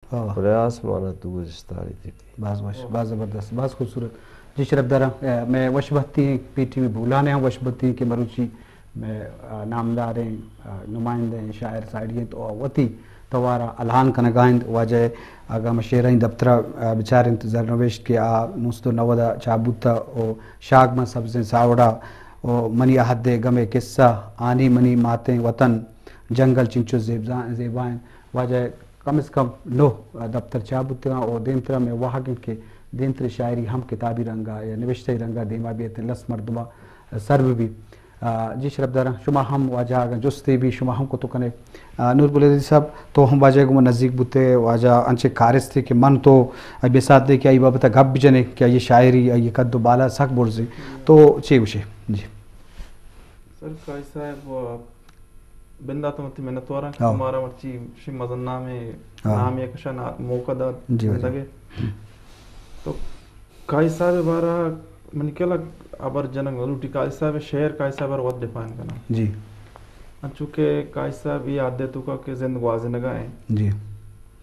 پریاس مانا تو گزشتاری تھی بہت زبردست، بہت خوبصورت. جی شرف دارا میں وشبتی پی ٹی وی بھولانے ہوں وشبتی کے مروچی میں نامدار ہیں نمائندے ہیں شاعر سائڈی تو وتی توارا الہان کنگائند واجہ آگا مشیرین دفترہ بچار انتظار نوشت کے نوستو نودا چابوتا او شاگ من سبزیں ساوڑا او منی احد گمے قصہ آنی منی ماتیں وطن جنگل چنچو زیبائیں واجہ کم از کم 9 دفتر چابوتا اور دین طرح میں وہاں کے دین طرح شاعری ہم کتابی رنگا یا نوشتہ رنگا دیما بیت لس مردمہ سرب بھی. جی شرف دارا شما ہم واجہ جستے بھی شما ہم کو تو کنے نور بلدی صاحب تو ہم واجہ کو نزدیک بوتے واجہ انچے کارس تھے کہ من تو بے ساتھ دے کہ آئی بابتا گھب جنے کہ یہ شاعری یہ قد و بالا سک برزے تو چے وشے. جی سر قائد صاحب بندہ تو متی محنت وارا ہمارا مرچی شی مزن نام ایک شان موقع دا زندگی تو قائد صاحب بارا من کلا ابر جنگ روٹی قائد صاحب شعر قائد صاحب اور ود ڈیفائن کرنا جی چونکہ قائد صاحب یہ عادے تو کا کہ زند گوازنگا ہیں جی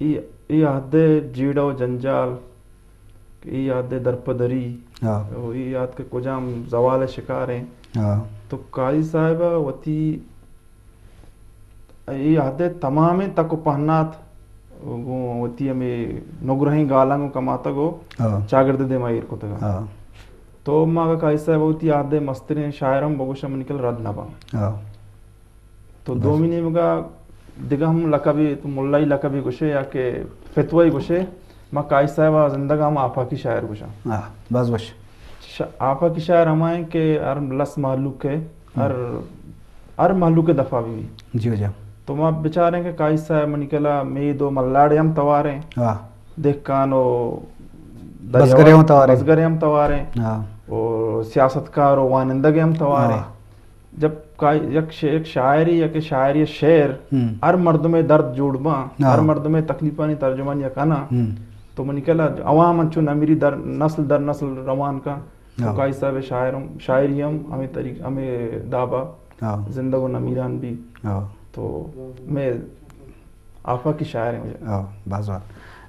یہ عادے جیڑا و جنجال یہ عادے درپدری یہ عاد کے کجام زوال شکار ہیں تو قائد صاحب وتی یہ عادے تمام تک پہنات وتی ہمیں نگرہیں گالانگو کماتا گو چاگرد دے مائر کو تگا تو ماں کا قائد صاحب ہوتی عادے مسترین شاعرم بگوشم نکل رد نبا تو 2 مہینے مگا دیگا ہم لقبی تو ملائی لقبی گوشے یا کہ فتوی گوشے ماں قائد صاحب زندگا ہم آفا کی شاعر گوشا بس بش آفا کی شاعر ہمائیں کہ ہر لس محلوق ہے ہر محلوق دفعہ بھی جی وجہ تو ماں بچاریں کہ قائد صاحب من نکلا میدو ملاڑے ہم تواریں دیکھ کانو بزگرے ہم تواریں اور سیاستکار و وانندگے ہم تواریں. جب ایک شاعری یا کہ شاعری شعر ہر مرد میں درد جوڑ ہر مرد میں تکلیفانی ترجمان یا کنا تو من نکلا عوام انچو امیری در نسل روان کا تو قائد صاحب شاعری ہم ہمیں طریق ہمیں دابا زندگ و نمیران بھی تو میں آفا کی شاعر ہیں مجھے بازوان.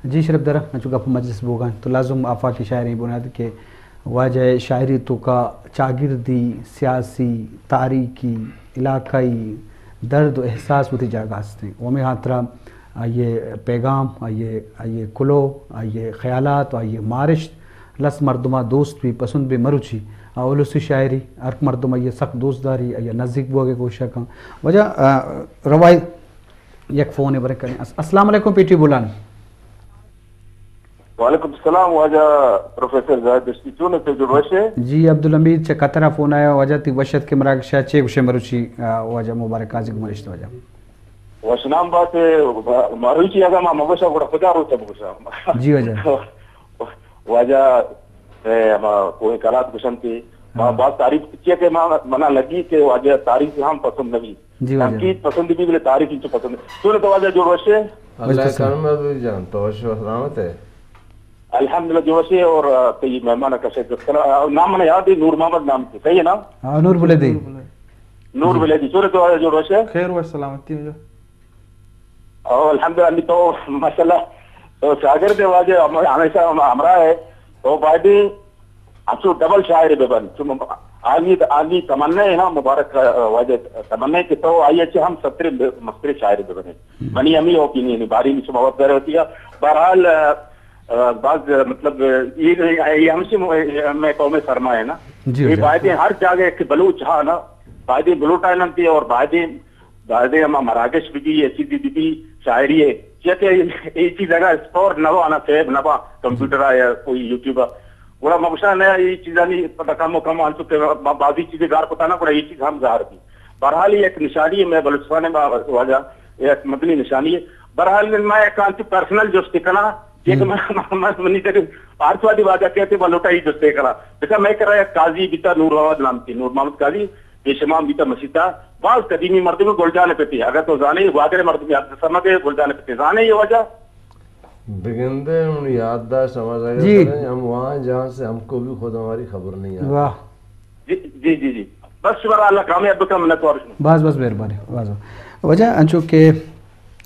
جی شرف درہ چونکہ مجلس بوگان تو لازم آفا کی شاعری بنیاد کہ واجہ شاعری تو کا چاگردی سیاسی تاریخی علاقائی درد و احساس ہوتی جگہ ہستے وہ میں ہاتھرا یہ پیغام یہ کلو یہ خیالات یہ مارشت لس مردمہ دوست بھی پسند بھی مروچی اولوسی شاعری ارک مردمہ یہ سخت دوست داری یہ نزدیک بوگے کوشش کن وجہ روائی یک فون برے کریں. السلام علیکم پی ٹی بولان. وعلیکم السلام واجہ پروفیسر زاہد دشتی چونے سے جو وشے جی عبدالحمید چھ قطرہ فون آیا واجہ تی وشت کے مراکشہ چھ گوشے مروچی واجہ مبارک آزی کو مرشت واجہ وشنام بات مروچی اگا ما مبشہ گوڑا خدا روچہ بگوشا جی واجہ واجہ کوئی کلات گوشن تی بات تعریف کچھے کہ منا لگی کہ واجہ تاریخ ہم پسند نبی تنقید پسند بھی بلے تاریخ انچو پسند چونے تو واجہ جو وشے اللہ کرم بھی جان تو وشو سلامت ہے الحمدللہ جو وشے اور کئی مہمان کا شکر کرنا نام منا یاد ہے نور محمد نام تھی صحیح ہے نا نور بلدی نور بلدی چونے تو واجہ جو وشے خیر و سلامتی ہو جو الحمدللہ تو ماشاءاللہ تو شاگرد واجہ ہمیشہ ہمراہ ہے تو بائدی اچھو ڈبل شاعر ببن آگی تمنا ہے نا مبارک واجہ تمنا ہے کہ تو آئی اچھے ہم 17 مستر شاعر ببنے منی ہمیں اوپینین باری میں بہت دیر ہوتی ہے. بہرحال بعض مطلب یہ ہم سے میں قوم سرما ہے نا یہ بائدیں ہر جگہ کہ بلوچ ہاں نا بائدیں بلوٹ آئلنڈ تھی اور بائدیں ہم مراکش بھی ایسی بھی شاعری ہے یہ چیز اگر اسٹور نہ آنا سیب نہ کمپیوٹر یا کوئی یوٹیوب بڑا مبشہ نیا یہ چیزیں نہیں پتہ کم آن چکے بعضی چیزیں گار پتہ نہ پڑا یہ چیز ہم ظاہر تھی. بہرحال یہ ایک نشانی ہے میں بلوچستان میں واجہ ایک مدنی نشانی ہے. بہرحال میں ایک کانتی پرسنل جو سٹکنا ایک منی تک آرسوادی واجہ کہتے بلوٹا ہی جو سٹکنا جیسا میں کر رہا ہے قاضی بیتا نور محمد نام تھی نور محمد قاضی بیشمام بیتا مسیطہ بعض قدیمی مردوں میں گل جانے پہ تھی اگر تو زانے واقعے مردوں میں سمجھ گئے گل جانے پہ تھی زانے یہ وجہ بگندے ان یادداشت سمجھ آئے ہم وہاں جہاں سے ہم کو بھی خود ہماری خبر نہیں آتی. جی بس شکر اللہ کامیاب کا منت اور بس مہربانی وجہ انچو کہ